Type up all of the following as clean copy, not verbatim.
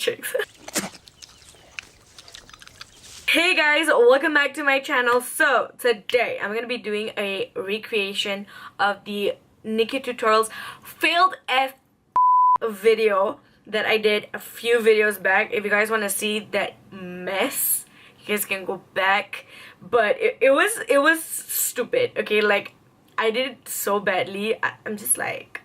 cheeks. Hey guys, welcome back to my channel. So today I'm gonna be doing a recreation of the Nikkie tutorials failed F video that I did a few videos back. If you guys want to see that mess, you guys can go back. But it was stupid. Okay, like I did it so badly. I'm just like,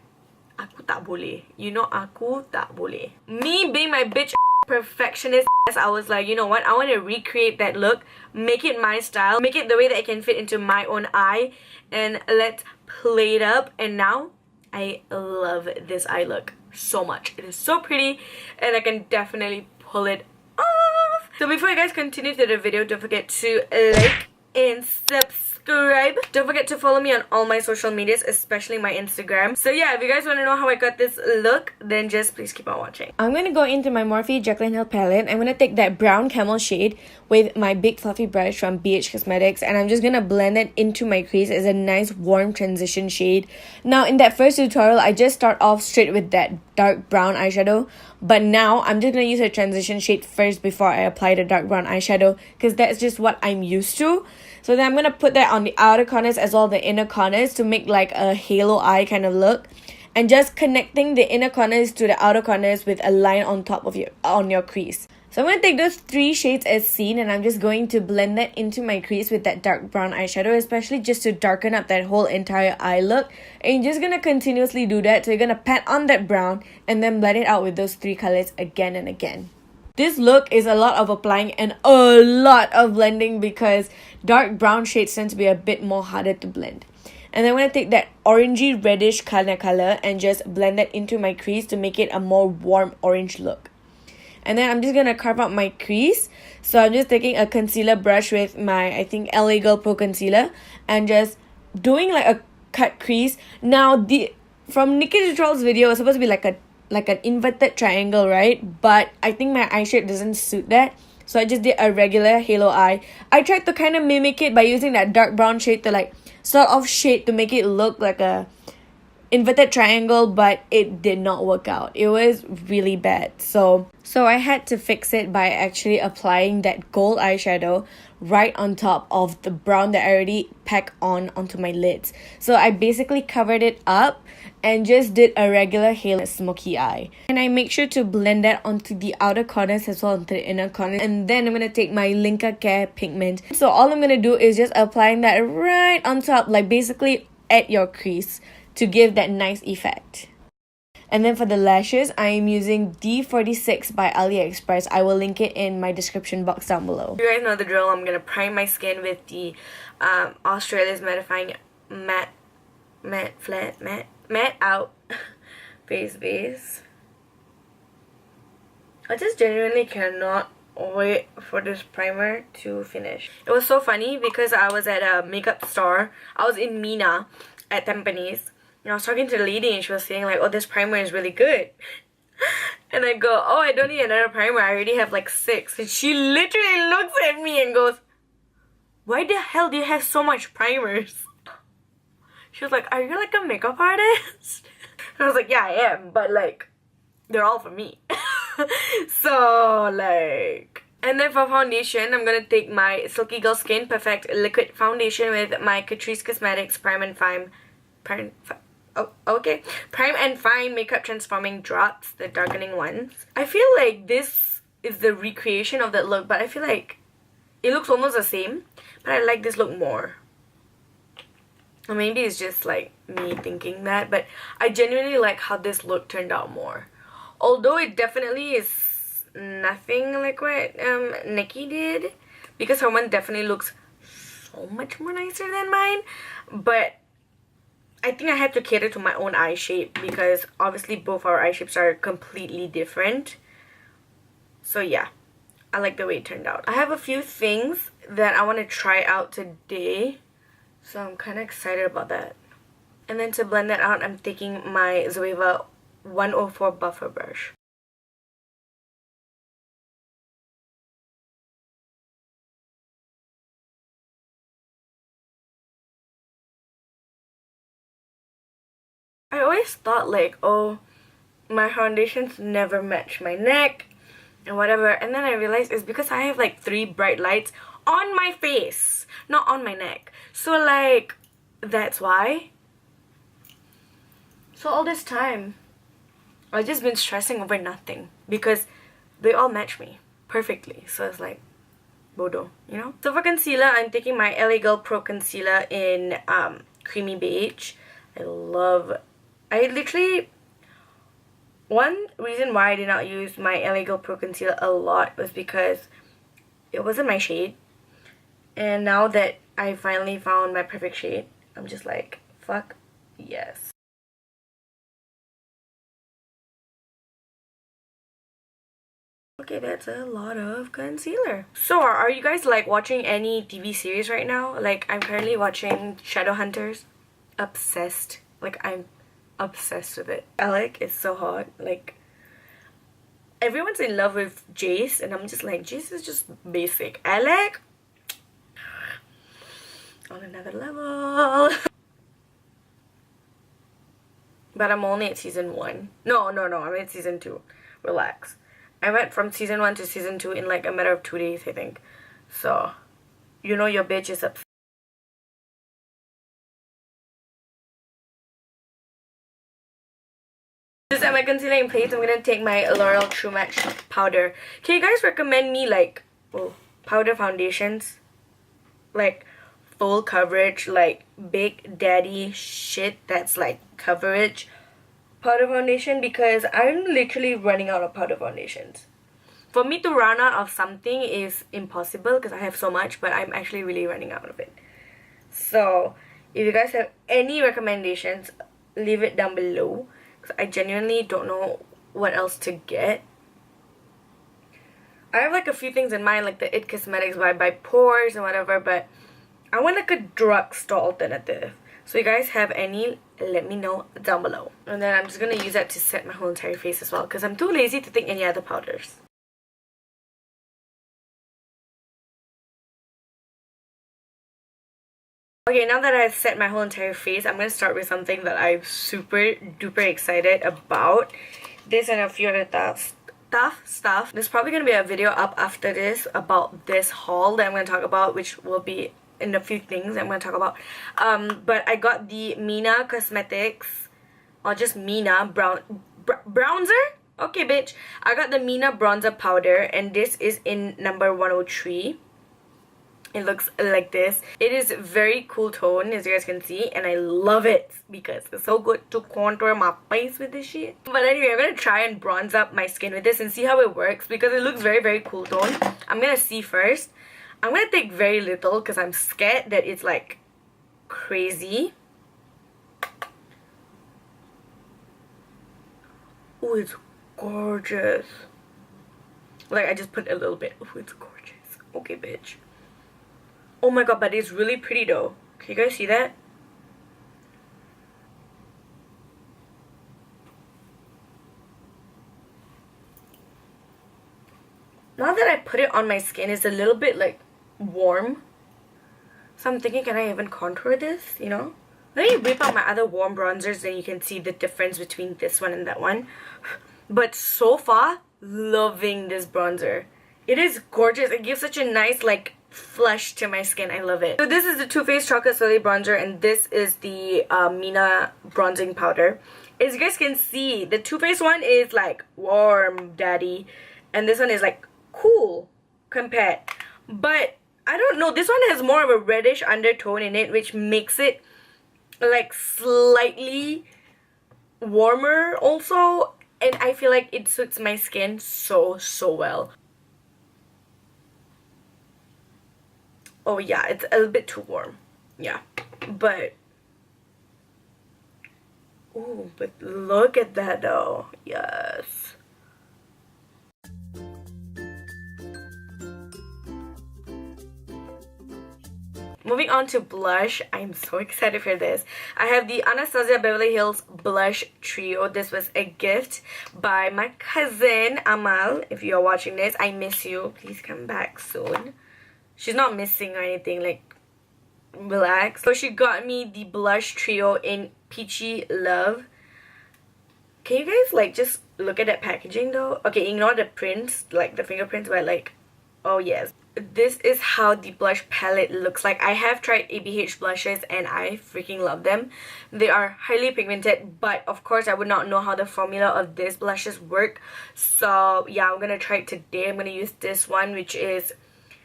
aku tak boleh. You know, aku tak boleh. Me being my bitch perfectionist, I was like, you know what? I want to recreate that look, make it my style, make it the way that it can fit into my own eye, and let's play it up. And now I love this eye look so much. It is so pretty, and I can definitely pull it off. So before you guys continue to the video, don't forget to like and subscribe. Don't forget to follow me on all my social medias, especially my Instagram. So yeah, if you guys want to know how I got this look, then just please keep on watching. I'm gonna go into my Morphe Jaclyn Hill palette. I'm gonna take that brown camel shade with my big fluffy brush from BH Cosmetics, and I'm just gonna blend it into my crease as a nice warm transition shade. Now in that first tutorial, I just start off straight with that dark brown eyeshadow, but now I'm just gonna use a transition shade first before I apply the dark brown eyeshadow, because that's just what I'm used to. So then I'm gonna put that on the outer corners as well as the inner corners to make like a halo eye kind of look, and just connecting the inner corners to the outer corners with a line on top of your crease. So I'm going to take those three shades as seen, and I'm just going to blend that into my crease with that dark brown eyeshadow, especially just to darken up that whole entire eye look. And you're just going to continuously do that. So you're going to pat on that brown and then blend it out with those three colors again and again. This look is a lot of applying and a lot of blending because dark brown shades tend to be a bit more harder to blend. And then I'm going to take that orangey reddish kind of color and just blend that into my crease to make it a more warm orange look. And then I'm just going to carve out my crease. So I'm just taking a concealer brush with my, I think, LA Girl Pro Concealer, and just doing like a cut crease. Now, from Nikkie'S tutorials video, it was supposed to be like an inverted triangle, right? But I think my eye shape doesn't suit that. So I just did a regular halo eye. I tried to kind of mimic it by using that dark brown shade to like sort of shade to make it look like a inverted triangle, but it did not work out. It was really bad. So I had to fix it by actually applying that gold eyeshadow right on top of the brown that I already packed onto my lids. So I basically covered it up and just did a regular halo smoky eye. And I make sure to blend that onto the outer corners as well as onto the inner corners. And then I'm going to take my Linka Care pigment. So all I'm going to do is just applying that right on top, like basically at your crease, to give that nice effect. And then for the lashes, I am using D46 by AliExpress. I will link it in my description box down below. You guys know the drill. I'm gonna prime my skin with the Australia's Mattifying Matte Out Face Base. I just genuinely cannot wait for this primer to finish. It was so funny because I was at a makeup store. I was in Mina at Tampines. And I was talking to the lady and she was saying like, oh, this primer is really good. And I go, oh, I don't need another primer. I already have like 6. And she literally looks at me and goes, why the hell do you have so much primers? She was like, are you like a makeup artist? And I was like, yeah, I am. But like, they're all for me. So like... And then for foundation, I'm going to take my Silky Girl Skin Perfect Liquid Foundation with my Catrice Cosmetics Prime and Fine Makeup Transforming Drops, the darkening ones. I feel like this is the recreation of that look, but I feel like it looks almost the same, but I like this look more. Or maybe it's just like me thinking that, but I genuinely like how this look turned out more. Although it definitely is nothing like what Nikkie did, because her one definitely looks so much more nicer than mine. But I think I had to cater to my own eye shape because obviously both our eye shapes are completely different. So yeah, I like the way it turned out. I have a few things that I want to try out today, so I'm kind of excited about that. And then to blend that out, I'm taking my Zoeva 104 buffer brush. I always thought like, oh, my foundations never match my neck, and whatever. And then I realized it's because I have like 3 bright lights on my face, not on my neck. So like, that's why. So all this time, I've just been stressing over nothing because they all match me perfectly. So it's like, bodo, you know? So for concealer, I'm taking my LA Girl Pro Concealer in Creamy Beige. I literally, one reason why I did not use my LA Girl Pro Concealer a lot was because it wasn't my shade. And now that I finally found my perfect shade, I'm just like, fuck yes. Okay, that's a lot of concealer. So, are you guys like watching any TV series right now? Like, I'm currently watching Shadowhunters. Obsessed. Like, I'm obsessed with it. Alec is so hot. Like, everyone's in love with Jace, and I'm just like, Jace is just basic. Alec, on another level. But I'm only at season 1. No, I'm at season 2. Relax. I went from season 1 to season 2 in like a matter of 2 days, I think. So, you know your bitch is upset. To set my concealer in place, I'm gonna take my L'Oreal True Match powder. Can you guys recommend me like powder foundations? Like full coverage, like Big Daddy shit that's like coverage powder foundation, because I'm literally running out of powder foundations. For me to run out of something is impossible because I have so much, but I'm actually really running out of it. So if you guys have any recommendations, leave it down below, because I genuinely don't know what else to get. I have like a few things in mind, like the It Cosmetics by Pores and whatever, but I want like a drugstore alternative. So you guys have any, let me know down below. And then I'm just going to use that to set my whole entire face as well, because I'm too lazy to take any other powders. Okay, now that I've set my whole entire face, I'm going to start with something that I'm super duper excited about. This and a few other stuff. There's probably going to be a video up after this about this haul that I'm going to talk about, which will be in a few things I'm going to talk about. But I got the Mina Cosmetics, or just Mina bronzer? Okay, bitch. I got the Mina bronzer powder, and this is in number 103. It looks like this. It is very cool tone, as you guys can see, and I love it because it's so good to contour my face with this shit. But anyway, I'm gonna try and bronze up my skin with this and see how it works, because it looks very, very cool tone. I'm gonna see first. I'm gonna take very little because I'm scared that it's like crazy. Oh, it's gorgeous. Like, I just put a little bit. Oh, it's gorgeous. Okay, bitch. Oh my god, but it's really pretty though. Can you guys see that? Now that I put it on my skin, it's a little bit like warm. So I'm thinking, can I even contour this, you know? Let me whip out my other warm bronzers, then you can see the difference between this one and that one. But so far, loving this bronzer. It is gorgeous. It gives such a nice like flush to my skin. I love it. So this is the Too Faced Chocolate Soleil bronzer, and this is the Mina bronzing powder. As you guys can see, the Too Faced one is like warm daddy, and this one is like cool compared. But I don't know, this one has more of a reddish undertone in it, which makes it like slightly warmer also, and I feel like it suits my skin so well. Oh yeah, it's a little bit too warm. Yeah, but oh, but look at that though. Yes. Moving on to blush, I'm so excited for this. I have the Anastasia Beverly Hills Blush Trio. This was a gift by my cousin Amal. If you're watching this, I miss you. Please come back soon. She's not missing or anything, like, relax. So she got me the Blush Trio in Peachy Love. Can you guys like just look at that packaging though? Okay, ignore the prints, like the fingerprints, but like, oh yes. This is how the blush palette looks like. I have tried ABH blushes and I freaking love them. They are highly pigmented, but of course I would not know how the formula of these blushes work. So yeah, I'm gonna try it today. I'm gonna use this one, which is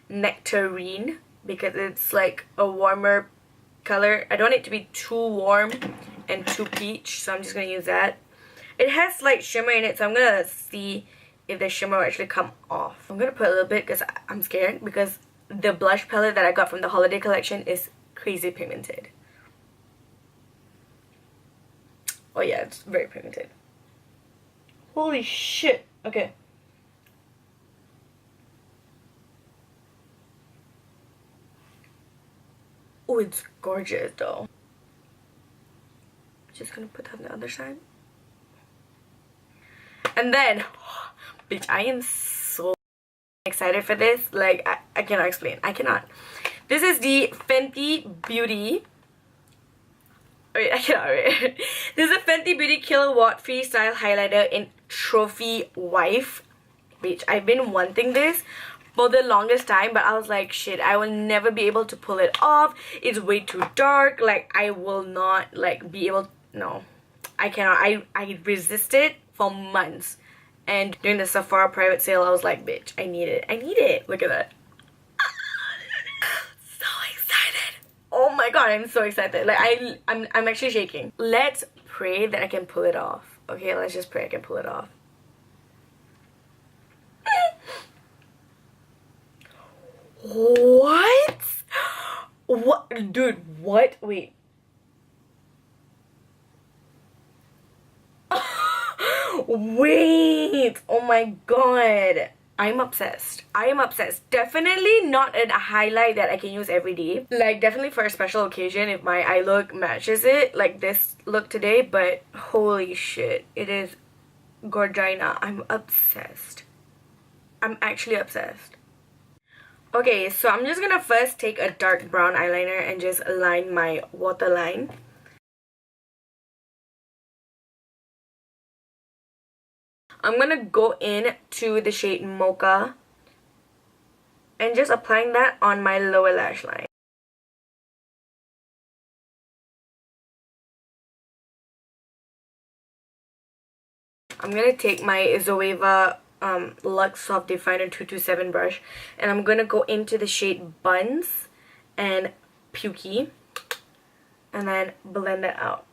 Nectarine, because it's like a warmer color. I don't want it to be too warm and too peach, so I'm just gonna use that. It has slight shimmer in it, so I'm gonna see if the shimmer will actually come off. I'm gonna put a little bit because I'm scared, because the blush palette that I got from the holiday collection is crazy pigmented. Oh yeah, it's very pigmented. Holy shit. Okay. Oh, it's gorgeous though. Just gonna put that on the other side. And then, bitch, I am so excited for this. Like, I cannot explain. I cannot. This is the Fenty Beauty. Wait, I cannot wait. This is a Fenty Beauty Kilowatt Freestyle Highlighter in Trophy Wife. Bitch, I've been wanting this for the longest time, but I was like, shit, I will never be able to pull it off. It's way too dark. Like, I will not, like, be able... No. I cannot. I resisted for months. And during the Sephora private sale, I was like, bitch, I need it. I need it. Look at that. So excited. Oh my god, I'm so excited. Like, I'm actually shaking. Let's pray that I can pull it off. Okay, let's just pray I can pull it off. What? What? Dude, what? Wait. Wait. Oh my god. I'm obsessed. I am obsessed. Definitely not a highlight that I can use every day. Like, definitely for a special occasion if my eye look matches it. Like this look today. But holy shit. It is gorgina. I'm obsessed. I'm actually obsessed. Okay, so I'm just gonna first take a dark brown eyeliner and just line my waterline. I'm gonna go in to the shade Mocha and just applying that on my lower lash line. I'm gonna take my Zoeva Luxe Soft Definer 227 brush, and I'm gonna go into the shade Buns and Pukey and then blend that out.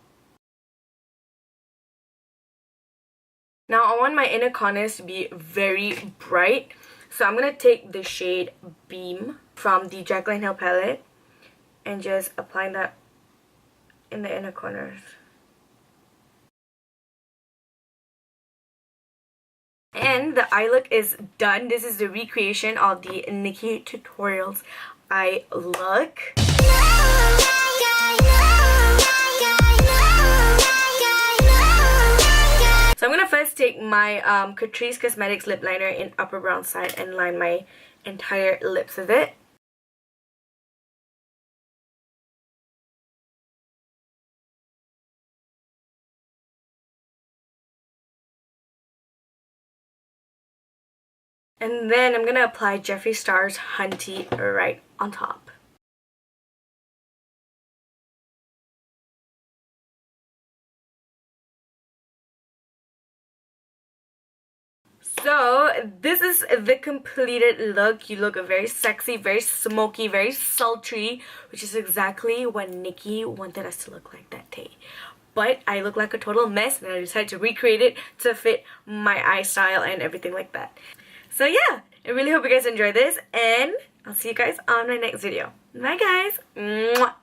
Now I want my inner corners to be very bright, so I'm gonna take the shade Beam from the Jaclyn Hill palette and just apply that in the inner corners. And the eye look is done. This is the recreation of the Nikkie Tutorials eye look. So I'm gonna first take my Catrice Cosmetics lip liner in upper brown side and line my entire lips with it. And then I'm gonna apply Jeffree Star's Hunty right on top. So this is the completed look. You look very sexy, very smoky, very sultry, which is exactly what Nikkie wanted us to look like that day. But I look like a total mess and I decided to recreate it to fit my eye style and everything like that. So yeah, I really hope you guys enjoyed this, and I'll see you guys on my next video. Bye guys! Mwah.